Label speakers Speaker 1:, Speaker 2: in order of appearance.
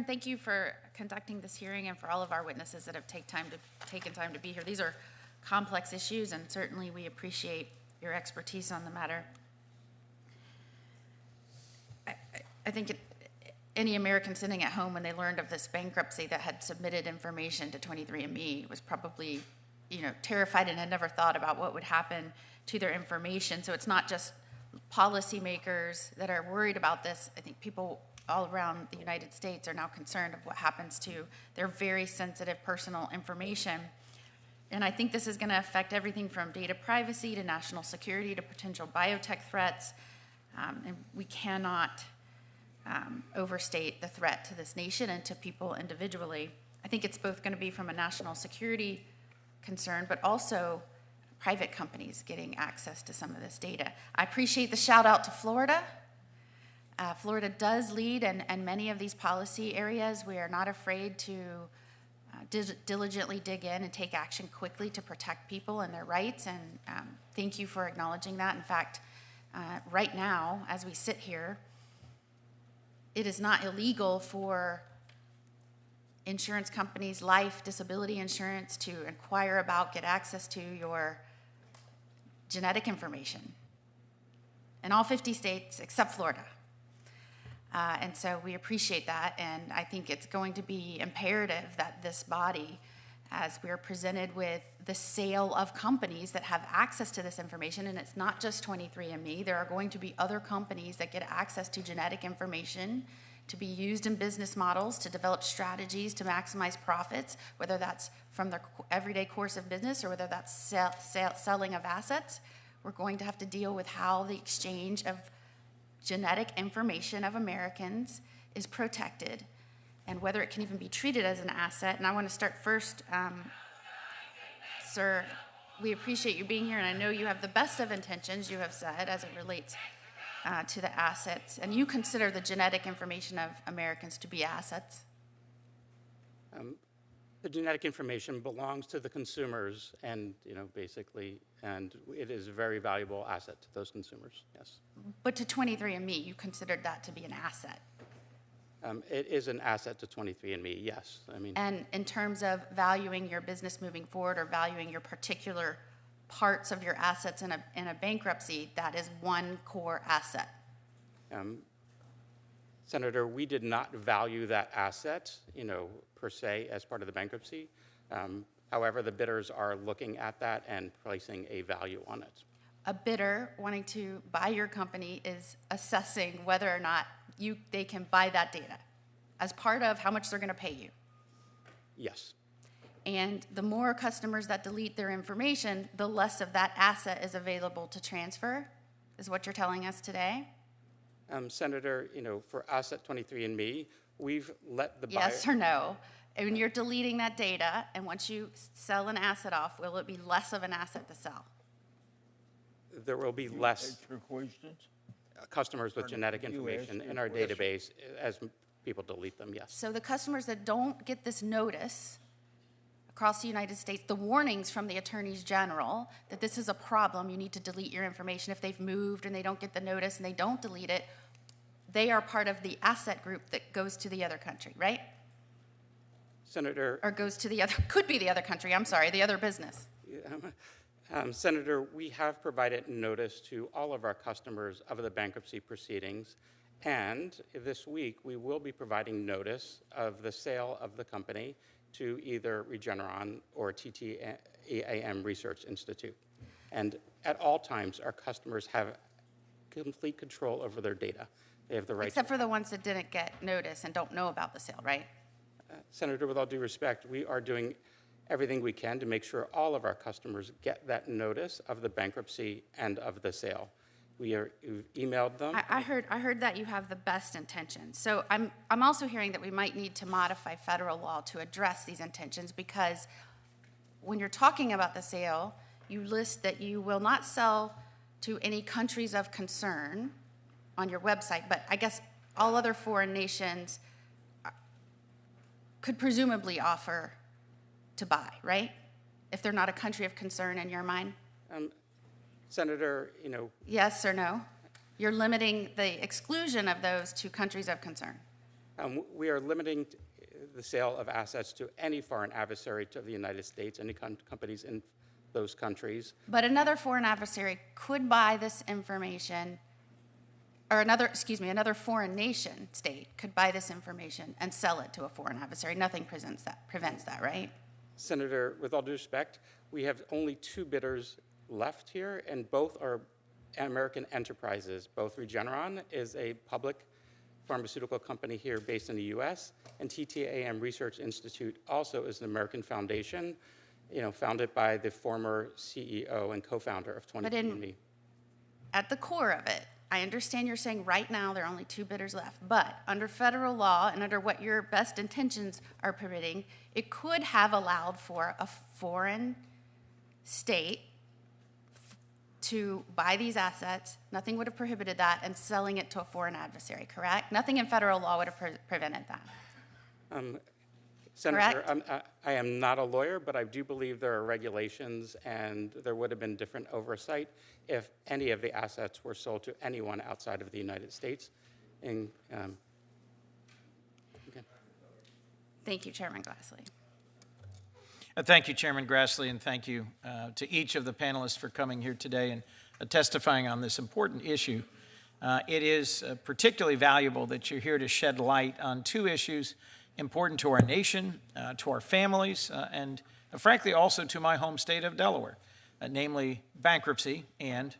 Speaker 1: and thank you for conducting this hearing and for all of our witnesses that have taken time to be here. These are complex issues, and certainly we appreciate your expertise on the matter. I think any American sitting at home when they learned of this bankruptcy that had submitted information to 23andMe was probably, terrified and had never thought about what would happen to their information. So it's not just policymakers that are worried about this. I think people all around the United States are now concerned of what happens to their very sensitive personal information. And I think this is going to affect everything from data privacy to national security to potential biotech threats. And we cannot overstate the threat to this nation and to people individually. I think it's both going to be from a national security concern, but also private companies getting access to some of this data. I appreciate the shout out to Florida. Florida does lead in many of these policy areas. We are not afraid to diligently dig in and take action quickly to protect people and their rights, and thank you for acknowledging that. In fact, right now, as we sit here, it is not illegal for insurance companies, life, disability insurance, to inquire about, get access to your genetic information in all 50 states except Florida. And so we appreciate that, and I think it's going to be imperative that this body, as we're presented with the sale of companies that have access to this information, and it's not just 23andMe, there are going to be other companies that get access to genetic information to be used in business models, to develop strategies to maximize profits, whether that's from their everyday course of business or whether that's selling of assets. We're going to have to deal with how the exchange of genetic information of Americans is protected and whether it can even be treated as an asset. And I want to start first, sir, we appreciate you being here, and I know you have the best of intentions, you have said, as it relates to the assets. And you consider the genetic information of Americans to be assets?
Speaker 2: The genetic information belongs to the consumers, and basically, and it is a very valuable asset to those consumers. Yes.
Speaker 1: But to 23andMe, you considered that to be an asset.
Speaker 2: It is an asset to 23andMe. Yes.
Speaker 1: And in terms of valuing your business moving forward or valuing your particular parts of your assets in a bankruptcy, that is one core asset.
Speaker 2: Senator, we did not value that asset, per se, as part of the bankruptcy. However, the bidders are looking at that and placing a value on it.
Speaker 1: A bidder wanting to buy your company is assessing whether or not they can buy that data as part of how much they're going to pay you.
Speaker 2: Yes.
Speaker 1: And the more customers that delete their information, the less of that asset is available to transfer, is what you're telling us today?
Speaker 2: Senator, for us at 23andMe, we've let the buyer...
Speaker 1: Yes or no? And you're deleting that data, and once you sell an asset off, will it be less of an asset to sell?
Speaker 2: There will be less
Speaker 3: Extra questions?
Speaker 2: customers with genetic information in our database as people delete them, yes.
Speaker 1: So the customers that don't get this notice across the United States, the warnings from the attorneys general that this is a problem, you need to delete your information. If they've moved and they don't get the notice and they don't delete it, they are part of the asset group that goes to the other country, right?
Speaker 2: Senator...
Speaker 1: Or goes to the other, could be the other country, I'm sorry, the other business.
Speaker 2: Senator, we have provided notice to all of our customers of the bankruptcy proceedings, and this week we will be providing notice of the sale of the company to either Regeneron or TTAM Research Institute. And at all times, our customers have complete control over their data. They have the right...
Speaker 1: Except for the ones that didn't get notice and don't know about the sale, right?
Speaker 2: Senator, with all due respect, we are doing everything we can to make sure all of our customers get that notice of the bankruptcy and of the sale. We've emailed them.
Speaker 1: I heard that you have the best intentions. So I'm also hearing that we might need to modify federal law to address these intentions, because when you're talking about the sale, you list that you will not sell to any countries of concern on your website, but I guess all other foreign nations could presumably offer to buy, right? If they're not a country of concern in your mind?
Speaker 2: Senator,
Speaker 1: Yes or no? You're limiting the exclusion of those to countries of concern.
Speaker 2: We are limiting the sale of assets to any foreign adversary to the United States, any companies in those countries.
Speaker 1: But another foreign adversary could buy this information, or another foreign nation state could buy this information and sell it to a foreign adversary. Nothing prevents that, right?
Speaker 2: Senator, with all due respect, we have only 2 bidders left here, and both are American enterprises. Both Regeneron is a public pharmaceutical company here based in the U.S., and TTAM Research Institute also is an American foundation, founded by the former CEO and co-founder of 23andMe.
Speaker 1: At the core of it, I understand you're saying right now there are only 2 bidders left, but under federal law and under what your best intentions are permitting, it could have allowed for a foreign state to buy these assets. Nothing would have prohibited that, and selling it to a foreign adversary, correct? Nothing in federal law would have prevented that.
Speaker 2: Senator, I am not a lawyer, but I do believe there are regulations, and there would have been different oversight if any of the assets were sold to anyone outside of the United States. Okay.
Speaker 1: Thank you, Chairman Grassley.
Speaker 3: Thank you, Chairman Grassley, and thank you to each of the panelists for coming here today and testifying on this important issue. It is particularly valuable that you're here to shed light on 2 issues important to our nation, to our families, and frankly also to my home state of Delaware, namely bankruptcy and